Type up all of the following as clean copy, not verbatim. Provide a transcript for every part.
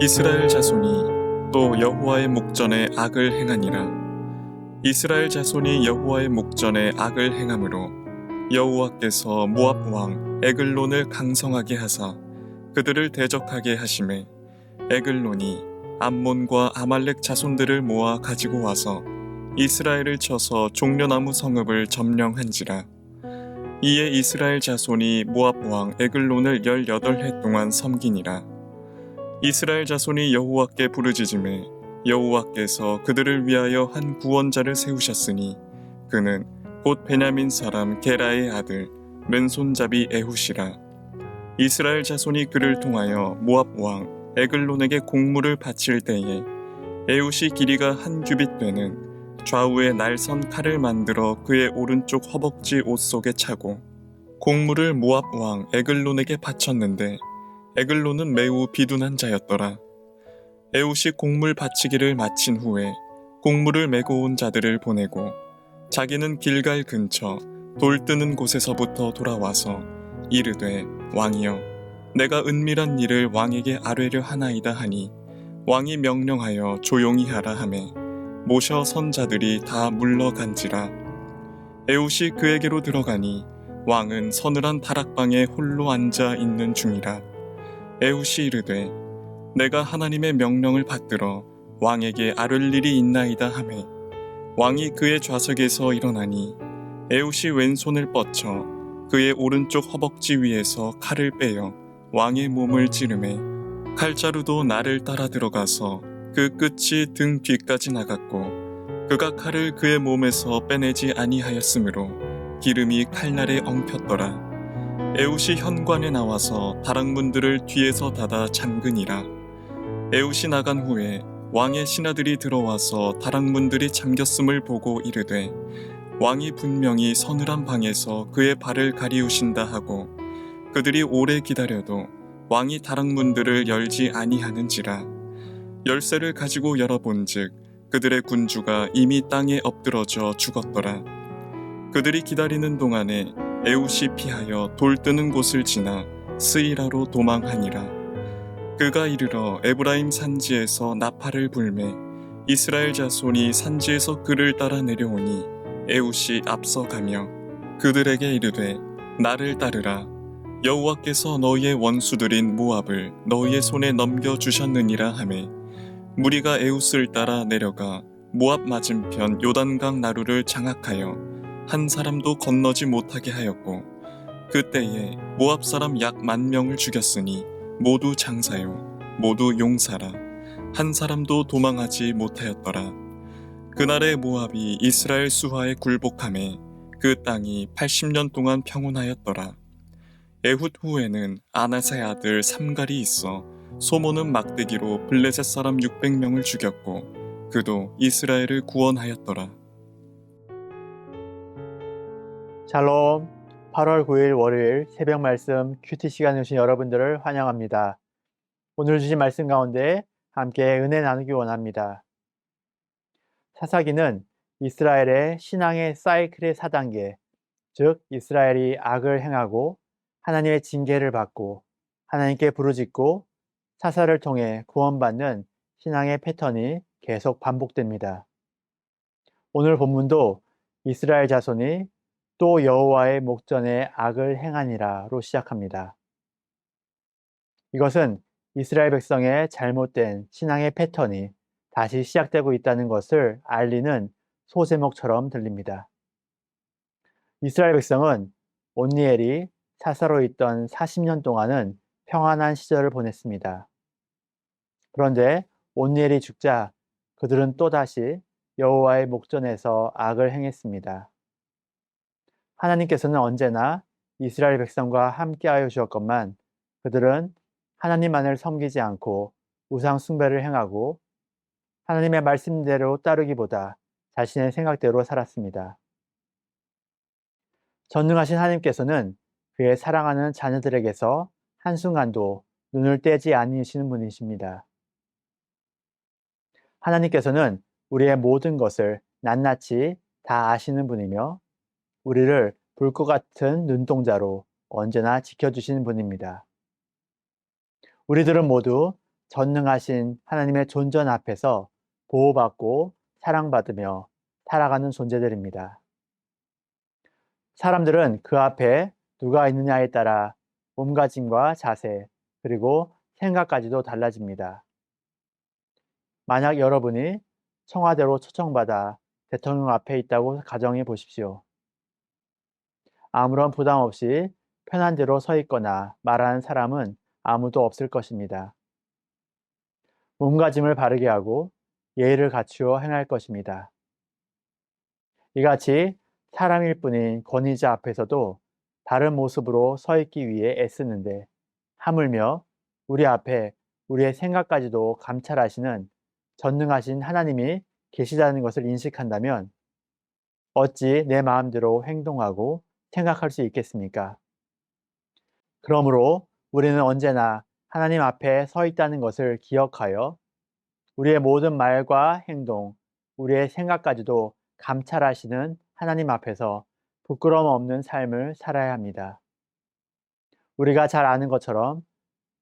이스라엘 자손이 또 여호와의 목전에 악을 행하니라. 이스라엘 자손이 여호와의 목전에 악을 행함으로 여호와께서 모압 왕 에글론을 강성하게 하사 그들을 대적하게 하심에 에글론이 암몬과 아말렉 자손들을 모아 가지고 와서 이스라엘을 쳐서 종려나무 성읍을 점령한지라. 이에 이스라엘 자손이 모압 왕 에글론을 18해 동안 섬기니라. 이스라엘 자손이 여호와께 부르짖음에 여호와께서 그들을 위하여 한 구원자를 세우셨으니 그는 곧 베냐민 사람 게라의 아들 맨손잡이 에훗이라. 이스라엘 자손이 그를 통하여 모압 왕 에글론에게 공물을 바칠 때에 에훗이 길이가 한 규빗 되는 좌우에 날선 칼을 만들어 그의 오른쪽 허벅지 옷 속에 차고 공물을 모압 왕 에글론에게 바쳤는데 에글론은 매우 비둔한 자였더라. 에훗이 공물 바치기를 마친 후에 공물을 메고 온 자들을 보내고 자기는 길갈 근처 돌 뜨는 곳에서부터 돌아와서 이르되 왕이여 내가 은밀한 일을 왕에게 아뢰려 하나이다 하니 왕이 명령하여 조용히 하라 하매 모셔 선 자들이 다 물러간지라. 에훗이 그에게로 들어가니 왕은 서늘한 다락방에 홀로 앉아 있는 중이라. 에훗이 이르되 내가 하나님의 명령을 받들어 왕에게 아뢰 일이 있나이다 하매 왕이 그의 좌석에서 일어나니 에훗이 왼손을 뻗쳐 그의 오른쪽 허벅지 위에서 칼을 빼어 왕의 몸을 찌르매 칼자루도 나를 따라 들어가서 그 끝이 등 뒤까지 나갔고 그가 칼을 그의 몸에서 빼내지 아니하였으므로 기름이 칼날에 엉켰더라. 에훗이 현관에 나와서 다락문들을 뒤에서 닫아 잠그니라. 에훗이 나간 후에 왕의 신하들이 들어와서 다락문들이 잠겼음을 보고 이르되 왕이 분명히 서늘한 방에서 그의 발을 가리우신다 하고 그들이 오래 기다려도 왕이 다락문들을 열지 아니하는지라. 열쇠를 가지고 열어본즉 그들의 군주가 이미 땅에 엎드러져 죽었더라. 그들이 기다리는 동안에 에훗이 피하여 돌 뜨는 곳을 지나 스이라로 도망하니라. 그가 이르러 에브라임 산지에서 나팔을 불매 이스라엘 자손이 산지에서 그를 따라 내려오니 에훗이 앞서가며 그들에게 이르되 나를 따르라. 여호와께서 너희의 원수들인 모압을 너희의 손에 넘겨주셨느니라 하매 무리가 에훗을 따라 내려가 모압 맞은편 요단강 나루를 장악하여 한 사람도 건너지 못하게 하였고 그때에 모압 사람 약 10,000명을 죽였으니 모두 장사요 모두 용사라. 한 사람도 도망하지 못하였더라. 그날에 모압이 이스라엘 수하에 굴복하매 그 땅이 80년 동안 평온하였더라. 에훗 후에는 아나세 아들 삼갈이 있어 소모는 막대기로 블레셋 사람 600명을 죽였고 그도 이스라엘을 구원하였더라. 샬롬, 8월 9일 월요일 새벽 말씀 큐티 시간에 오신 여러분들을 환영합니다. 오늘 주신 말씀 가운데 함께 은혜 나누기 원합니다. 사사기는 이스라엘의 신앙의 사이클의 4단계, 즉 이스라엘이 악을 행하고 하나님의 징계를 받고 하나님께 부르짖고 사사를 통해 구원받는 신앙의 패턴이 계속 반복됩니다. 오늘 본문도 이스라엘 자손이 또 여호와의 목전에 악을 행하니라로 시작합니다. 이것은 이스라엘 백성의 잘못된 신앙의 패턴이 다시 시작되고 있다는 것을 알리는 소제목처럼 들립니다. 이스라엘 백성은 온니엘이 사사로 있던 40년 동안은 평안한 시절을 보냈습니다. 그런데 온니엘이 죽자 그들은 또다시 여호와의 목전에서 악을 행했습니다. 하나님께서는 언제나 이스라엘 백성과 함께하여 주었건만 그들은 하나님만을 섬기지 않고 우상 숭배를 행하고 하나님의 말씀대로 따르기보다 자신의 생각대로 살았습니다. 전능하신 하나님께서는 그의 사랑하는 자녀들에게서 한순간도 눈을 떼지 않으시는 분이십니다. 하나님께서는 우리의 모든 것을 낱낱이 다 아시는 분이며 우리를 불꽃 같은 눈동자로 언제나 지켜주시는 분입니다. 우리들은 모두 전능하신 하나님의 존전 앞에서 보호받고 사랑받으며 살아가는 존재들입니다. 사람들은 그 앞에 누가 있느냐에 따라 몸가짐과 자세, 그리고 생각까지도 달라집니다. 만약 여러분이 청와대로 초청받아 대통령 앞에 있다고 가정해 보십시오. 아무런 부담 없이 편한 대로 서 있거나 말하는 사람은 아무도 없을 것입니다. 몸가짐을 바르게 하고 예의를 갖추어 행할 것입니다. 이같이 사람일 뿐인 권위자 앞에서도 다른 모습으로 서 있기 위해 애쓰는데 하물며 우리 앞에 우리의 생각까지도 감찰하시는 전능하신 하나님이 계시다는 것을 인식한다면 어찌 내 마음대로 행동하고 생각할 수 있겠습니까? 그러므로 우리는 언제나 하나님 앞에 서 있다는 것을 기억하여 우리의 모든 말과 행동, 우리의 생각까지도 감찰하시는 하나님 앞에서 부끄러움 없는 삶을 살아야 합니다. 우리가 잘 아는 것처럼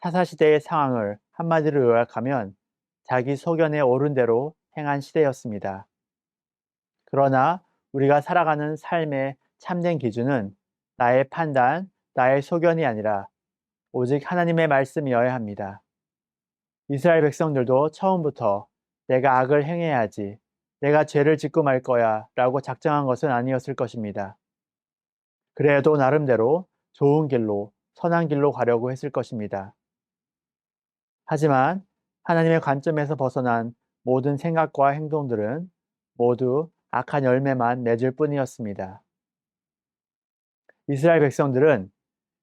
사사시대의 상황을 한마디로 요약하면 자기 소견에 옳은 대로 행한 시대였습니다. 그러나 우리가 살아가는 삶의 참된 기준은 나의 판단, 나의 소견이 아니라 오직 하나님의 말씀이어야 합니다. 이스라엘 백성들도 처음부터 내가 악을 행해야지, 내가 죄를 짓고 말 거야 라고 작정한 것은 아니었을 것입니다. 그래도 나름대로 좋은 길로, 선한 길로 가려고 했을 것입니다. 하지만 하나님의 관점에서 벗어난 모든 생각과 행동들은 모두 악한 열매만 맺을 뿐이었습니다. 이스라엘 백성들은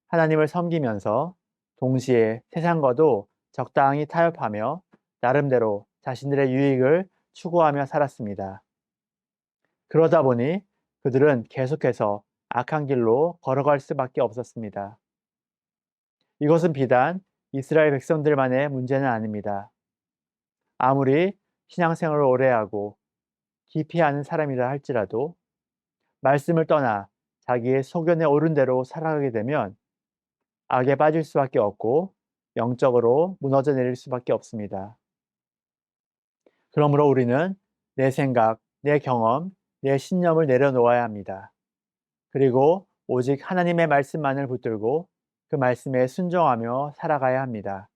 하나님을 섬기면서 동시에 세상과도 적당히 타협하며 나름대로 자신들의 유익을 추구하며 살았습니다. 그러다 보니 그들은 계속해서 악한 길로 걸어갈 수밖에 없었습니다. 이것은 비단 이스라엘 백성들만의 문제는 아닙니다. 아무리 신앙생활을 오래 하고 깊이 아는 사람이라 할지라도 말씀을 떠나 자기의 소견에 옳은 대로 살아가게 되면 악에 빠질 수밖에 없고 영적으로 무너져 내릴 수밖에 없습니다. 그러므로 우리는 내 생각, 내 경험, 내 신념을 내려놓아야 합니다. 그리고 오직 하나님의 말씀만을 붙들고 그 말씀에 순종하며 살아가야 합니다.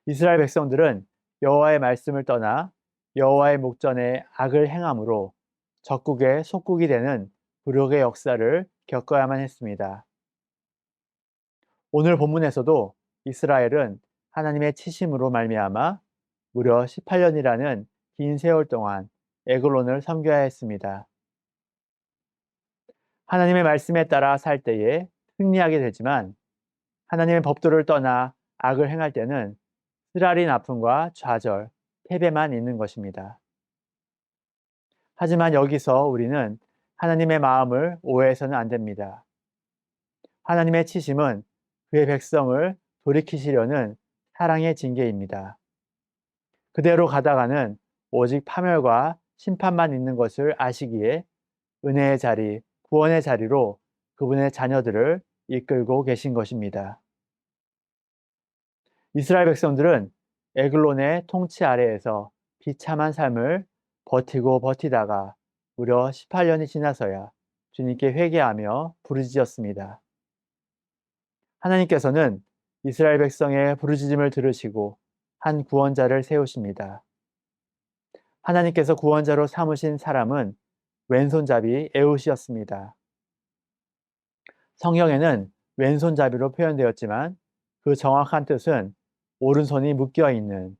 이스라엘 백성들은 여호와의 말씀을 떠나 여호와의 목전에 악을 행함으로 적국의 속국이 되는 불욕의 역사를 겪어야만 했습니다. 오늘 본문에서도 이스라엘은 하나님의 치심으로 말미암아 무려 18년이라는 긴 세월 동안 에글론을 섬겨야 했습니다. 하나님의 말씀에 따라 살 때에 승리하게 되지만 하나님의 법도를 떠나 악을 행할 때는 쓰라린 아픔과 좌절, 패배만 있는 것입니다. 하지만 여기서 우리는 하나님의 마음을 오해해서는 안 됩니다. 하나님의 치심은 그의 백성을 돌이키시려는 사랑의 징계입니다. 그대로 가다가는 오직 파멸과 심판만 있는 것을 아시기에 은혜의 자리, 구원의 자리로 그분의 자녀들을 이끌고 계신 것입니다. 이스라엘 백성들은 에글론의 통치 아래에서 비참한 삶을 버티고 버티다가 무려 18년이 지나서야 주님께 회개하며 부르짖었습니다. 하나님께서는 이스라엘 백성의 부르짖음을 들으시고 한 구원자를 세우십니다. 하나님께서 구원자로 삼으신 사람은 왼손잡이 에훗이었습니다. 성경에는 왼손잡이로 표현되었지만 그 정확한 뜻은 오른손이 묶여있는,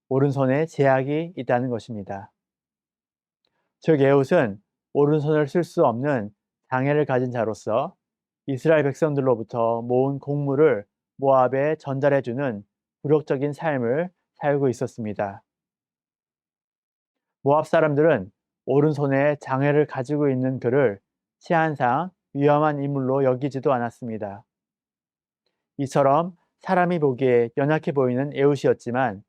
오른손에 제약이 있다는 것입니다. 즉 에훗은 오른손을 쓸 수 없는 장애를 가진 자로서 이스라엘 백성들로부터 모은 곡물을 모압에 전달해주는 굴욕적인 삶을 살고 있었습니다. 모압 사람들은 오른손에 장애를 가지고 있는 그를 치안상 위험한 인물로 여기지도 않았습니다. 이처럼 사람이 보기에 연약해 보이는 에훗이었지만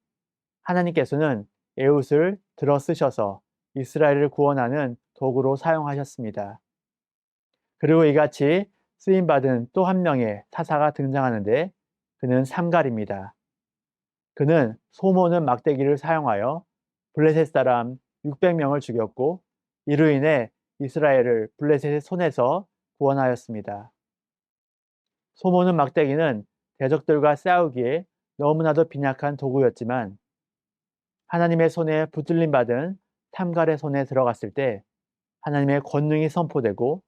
하나님께서는 에훗을 들어 쓰셔서 이스라엘을 구원하는 도구로 사용하셨습니다. 그리고 이같이 쓰임받은 또 한 명의 사사가 등장하는데 그는 삼갈입니다. 그는 소모는 막대기를 사용하여 블레셋 사람 600명을 죽였고 이로 인해 이스라엘을 블레셋의 손에서 구원하였습니다. 소모는 막대기는 대적들과 싸우기에 너무나도 빈약한 도구였지만 하나님의 손에 붙들림 받은 탐갈의 손에 들어갔을 때 하나님의 권능이 선포되고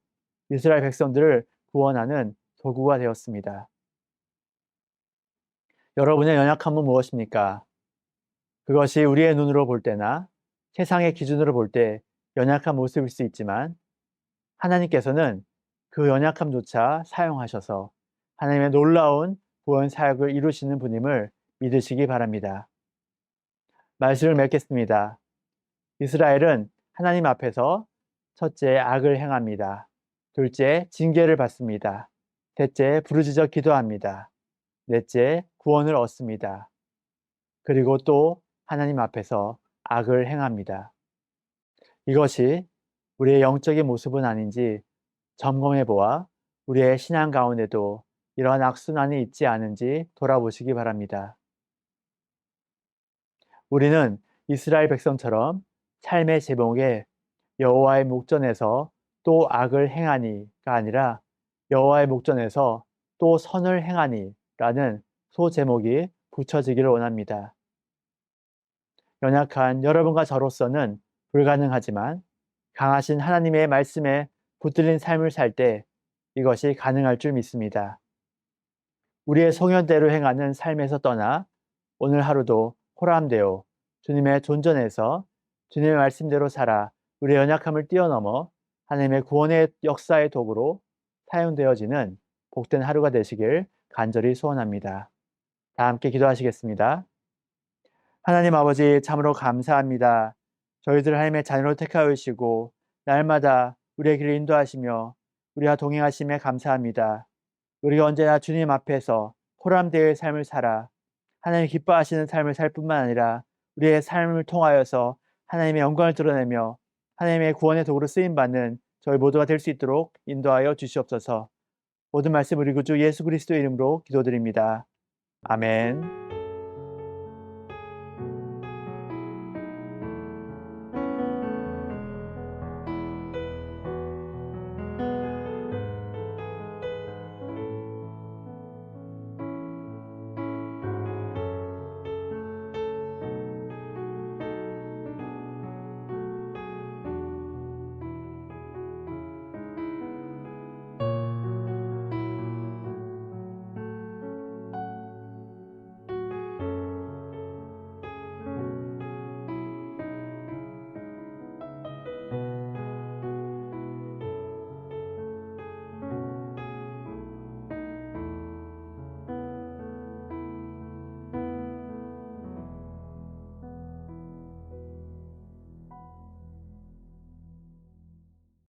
이스라엘 백성들을 구원하는 도구가 되었습니다. 여러분의 연약함은 무엇입니까? 그것이 우리의 눈으로 볼 때나 세상의 기준으로 볼 때 연약한 모습일 수 있지만 하나님께서는 그 연약함조차 사용하셔서 하나님의 놀라운 구원 사역을 이루시는 분임을 믿으시기 바랍니다. 말씀을 맺겠습니다. 이스라엘은 하나님 앞에서 첫째 악을 행합니다. 둘째 징계를 받습니다. 셋째 부르짖어 기도합니다. 넷째 구원을 얻습니다. 그리고 또 하나님 앞에서 악을 행합니다. 이것이 우리의 영적인 모습은 아닌지 점검해 보아 우리의 신앙 가운데도 이러한 악순환이 있지 않은지 돌아보시기 바랍니다. 우리는 이스라엘 백성처럼 삶의 제목에 여호와의 목전에서 또 악을 행하니가 아니라 여호와의 목전에서 또 선을 행하니라는 소제목이 붙여지기를 원합니다. 연약한 여러분과 저로서는 불가능하지만 강하신 하나님의 말씀에 붙들린 삶을 살 때 이것이 가능할 줄 믿습니다. 우리의 소견대로 행하는 삶에서 떠나 오늘 하루도 호람되어 주님의 존전에서 주님의 말씀대로 살아 우리의 연약함을 뛰어넘어 하나님의 구원의 역사의 도구로 사용되어지는 복된 하루가 되시길 간절히 소원합니다. 다 함께 기도하시겠습니다. 하나님 아버지 참으로 감사합니다. 저희들 하나님의 자녀로 택하여 주시고 날마다 우리의 길을 인도하시며 우리와 동행하심에 감사합니다. 우리가 언제나 주님 앞에서 호람되어의 삶을 살아 하나님 기뻐하시는 삶을 살 뿐만 아니라 우리의 삶을 통하여서 하나님의 영광을 드러내며 하나님의 구원의 도구로 쓰임받는 저희 모두가 될 수 있도록 인도하여 주시옵소서. 모든 말씀 우리 구주 예수 그리스도의 이름으로 기도드립니다. 아멘.